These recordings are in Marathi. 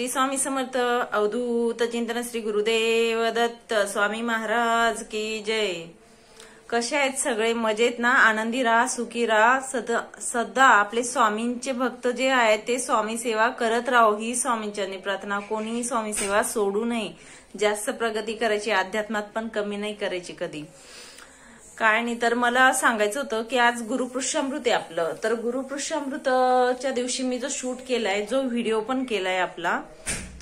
श्री स्वामी समर्थ अवधूत चिंतन श्री गुरुदेव दत्त स्वामी महाराज की जय। कसे आहेत सगळे? मजेत ना? आनंदी राहा, सुखी राहा। सदा आपले स्वामींचे भक्त जे आहेत ते स्वामी सेवा करत राहो ही स्वामींची प्रार्थना। कोणीही स्वामी सेवा सोडू नये। जास्त प्रगती करायची, अध्यात्मात पण कमी नाही करायची कधी। काय नाही तर मला सांगायचं होतं की आज गुरुपुष्यामृत आहे आपलं। तर गुरुपुष्यामृतच्या दिवशी मी जो शूट केलाय, जो व्हिडिओ पण केलाय आपला,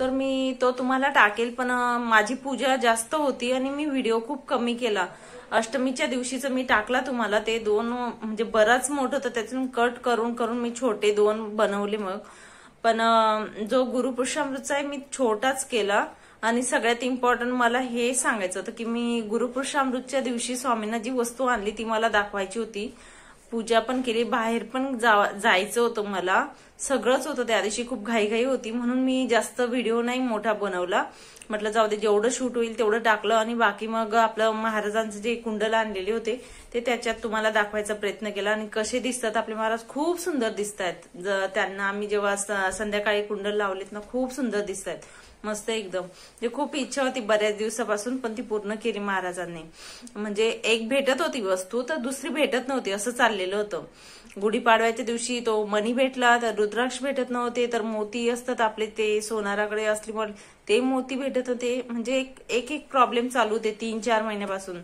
तर मी तो तुम्हाला टाकेल। पण माझी पूजा जास्त होती आणि मी व्हिडिओ खूप कमी केला। अष्टमीच्या दिवशीचं मी टाकला तुम्हाला, ते दोन म्हणजे बराच मोठं होतं, त्यातून कट करून करून मी छोटे दोन बनवले मग। पण जो गुरुपुष्यामृतचा आहे मी छोटाच केला। आणि सगळ्यात इम्पॉर्टंट मला हे सांगायचं होतं की मी गुरुपुष्यामृतच्या दिवशी स्वामींना जी वस्तू आणली ती मला दाखवायची होती। पूजा पण केली, बाहेर पण जायचं होतं मला, सगळंच होतं। त्या दिवशी खूप घाईघाई होती म्हणून मी जास्त व्हिडिओ नाही मोठा बनवला। म्हटलं जाऊ दे, जेवढं शूट होईल तेवढं टाकलं। आणि बाकी मग आपलं महाराजांचे जे कुंडल आणलेले होते ते त्याच्यात तुम्हाला दाखवायचा प्रयत्न केला। आणि कसे दिसतात आपले महाराज, खूप सुंदर दिसत आहेत। त्यांना आम्ही जेव्हा संध्याकाळी कुंडल लावलेत ना, खूप सुंदर दिसत आहेत, मस्त एकदम। म्हणजे खूप इच्छा होती बऱ्याच दिवसापासून, पण ती पूर्ण केली महाराजांनी। म्हणजे एक भेटत होती वस्तू तर दुसरी भेटत नव्हती, असं चाललेलं होतं। गुढीपाडव्याच्या दिवशी तो मणी भेटला, तर रुद्राक्ष भेटत नव्हते, तर मोती असतात आपले ते सोनाराकडे असल्यामुळे ते मोती भेटत होते। म्हणजे एक प्रॉब्लेम चालू होते 3-4 महिन्यापासून।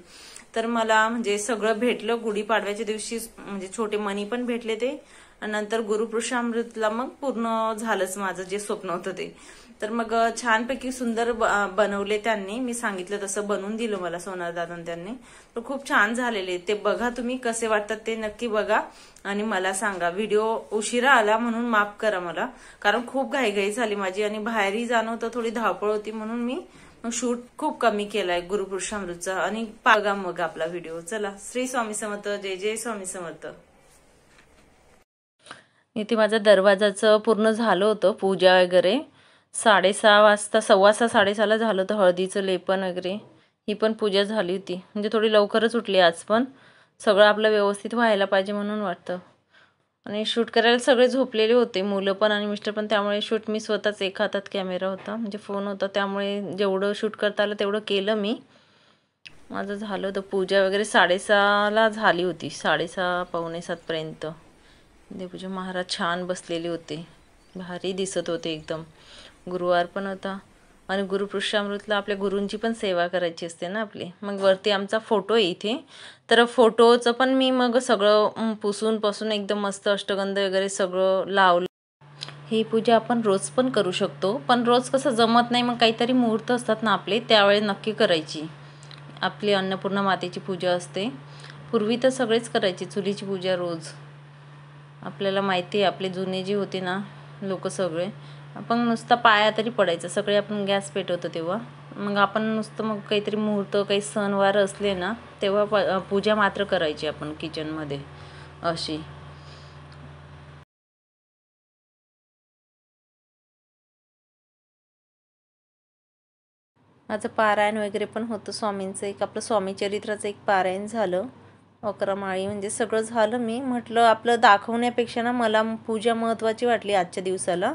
तर मला म्हणजे सगळं भेटलं गुढीपाडव्याच्या दिवशी, म्हणजे छोटे मणी पण भेटले ते। आणि नंतर गुरुपुष्यामृतला मग पूर्ण झालंच माझं जे स्वप्न होतं ते। तर मग छानपैकी सुंदर बनवले त्यांनी, मी सांगितलं तसं बनवून दिलं मला सोनार दादा त्यांनी। तर खूप छान झालेले ते, बघा तुम्ही कसे वाटतात ते नक्की बघा आणि मला सांगा। व्हिडिओ उशिरा आला म्हणून माफ करा मला, कारण खूप घाईघाई झाली माझी आणि बाहेरही जाणं होतं, थोडी धावपळ होती, म्हणून मी शूट खूप कमी केलाय गुरुपुष्यामृतचा। आणि बघा मग आपला व्हिडिओ। चला, श्री स्वामी समर्थ, जय जय स्वामी समर्थ। इथे माझं दरवाजाचं पूर्ण झालं होतं पूजा वगैरे, 6:30 वाजता, 6:15 6:30 झालं होतं। हळदीचं लेपन वगैरे ही पण पूजा झाली होती। म्हणजे थोडी लवकरच उठली आज, पण सगळं आपलं व्यवस्थित व्हायला पाहिजे म्हणून वाटतं। आणि शूट करायला सगळे झोपलेले होते, मुलं पण आणि मिस्टर पण, त्यामुळे शूट मी स्वतःच, एक हातात कॅमेरा होता म्हणजे फोन होता, त्यामुळे जेवढं शूट करता आलं तेवढं केलं मी। माझं झालं होतं पूजा वगैरे 6:30 झाली होती, 6:30 पावणे 7 पर्यंत। देवपूजा महाराज छान बसलेले होते, भारी दिसत होते एकदम। गुरुवार पण होता आणि गुरुपुष्यामृतला आपल्या गुरूंची पण सेवा करायची असते ना आपली। मग वरती आमचा फोटो आहे इथे, तर फोटोचं पण मी मग सगळं पुसून एकदम मस्त अष्टगंध वगैरे सगळं लावलं। ही पूजा आपण रोज पण करू शकतो, पण रोज कसं जमत नाही, मग काहीतरी मुहूर्त असतात ना आपले, त्यावेळी नक्की करायची। आपली अन्नपूर्णा मातेची पूजा असते, पूर्वी तर सगळेच करायचे चुलीची पूजा रोज। आपल्याला माहिती आहे आपले जुने जे होते ना लोक सगळे, आपण नुसतं पाया तरी पडायचं, सगळे आपण गॅस पेटवतो तेव्हा। मग आपण नुसतं मग काहीतरी मुहूर्त, काही सणवार असले ना तेव्हा पूजा मात्र करायची आपण किचनमध्ये अशी। माझं पारायण वगैरे पण होतं स्वामींचं, एक आपलं स्वामी चरित्राचं एक पारायण झालं, 11 माळी म्हणजे सगळं झालं। मी म्हटलं आपलं दाखवण्यापेक्षा ना मला पूजा महत्त्वाची वाटली आजच्या दिवसाला।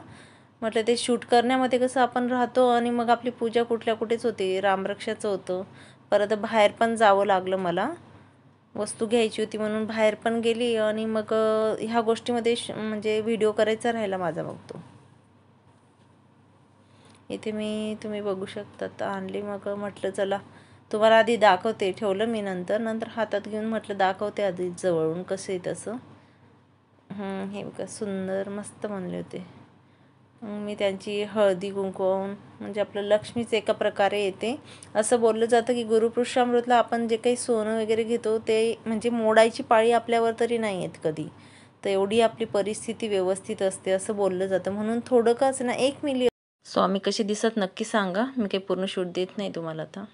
म्हटलं ते शूट करण्यामध्ये कसं आपण राहतो आणि मग आपली पूजा कुठल्या कुठेच होते, रामरक्षाचं होतं। परत बाहेर पण जावं लागलं मला, वस्तू घ्यायची होती म्हणून बाहेर पण गेली। आणि मग ह्या गोष्टीमध्ये म्हणजे व्हिडिओ करायचा राहिला माझा मग तो। इथे तुम्ही बघू शकता आणली, मग म्हटलं चला तुम्हाला आधी दाखवते, ठेवलं मी नंतर हातात घेऊन म्हटलं दाखवते आधी जवळून कसे तसं। हे बघा सुंदर मस्त बनले होते। मी त्यांची हळदी कुंकवून, म्हणजे आपलं लक्ष्मीच एका प्रकारे येते। असं बोललं जातं की गुरुपुष्यामृतला आपण जे काही सोनं वगैरे घेतो ते म्हणजे मोडायची पाळी आपल्यावर तरी नाही येत कधी, तर एवढी आपली परिस्थिती व्यवस्थित असते असं बोललं जातं। म्हणून थोडं काच ना 1 मिली। स्वामी कसे दिसत नक्की सांगा, मी काही पूर्ण शूट देत नाही तुम्हाला आता।